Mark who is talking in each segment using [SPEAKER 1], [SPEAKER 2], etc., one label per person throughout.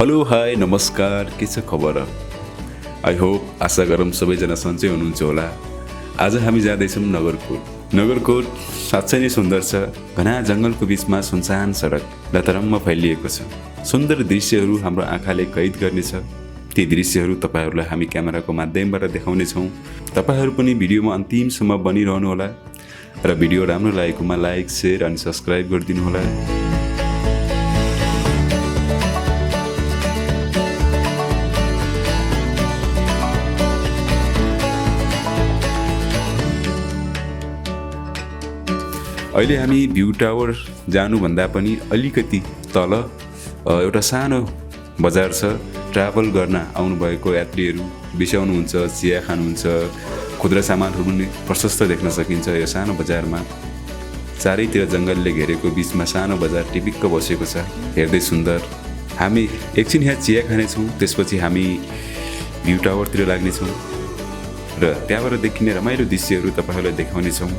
[SPEAKER 1] Hello hi नमस्कार के छ खबर आई होप आशा गरौँ सबैजना सन्चै हुनुहुन्छ होला। आज हामी जाँदैछौँ नगरकोट। नगरकोट साँच्चै नै सुन्दर छ। घना जङ्गलको बिचमा सुनसान सडक लतरम्म फैलिएको छ। सुन्दर दृश्यहरू हाम्रो आँखाले कैद गर्नेछ। ती दृश्यहरू तपाईहरूलाई हामी क्यामेराको माध्यमबाट देखाउनेछौँ। तपाईहरू पनि भिडियोमा अन्तिमसम्म बनिरहनु होला र भिडियो राम्रो लागेकोमा लाइक शेयर अनि सब्स्क्राइब गरिदिनु होला। अहिले हामी भ्यू टावर जानुभन्दा पनि अलिकति तल एउटा सानो बजार छ। ट्राभल गर्न आउनुभएको यात्रीहरू बिसाउनुहुन्छ, चिया खानुहुन्छ, खुद्रा सामानहरू पनि प्रशस्त देख्न सकिन्छ। यो सानो बजारमा चारैतिर जङ्गलले घेरेको बिचमा सानो बजार टिपिक्क बसेको छ। हेर्दै सुन्दर। हामी एकछिन यहाँ चिया खानेछौँ, त्यसपछि हामी भ्यू टावरतिर लाग्नेछौँ र त्यहाँबाट देखिने रमाइलो दृश्यहरू तपाईँहरूलाई देखाउनेछौँ।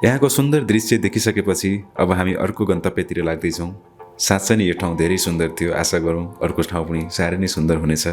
[SPEAKER 1] यहाँको सुन्दर दृश्य देखिसकेपछि अब हामी अर्को गन्तव्यतिर लाग्दैछौँ। साँच्चै नै यो ठाउँ धेरै सुन्दर थियो। आशा गरौँ अर्को ठाउँ पनि साह्रै नै सुन्दर हुनेछ।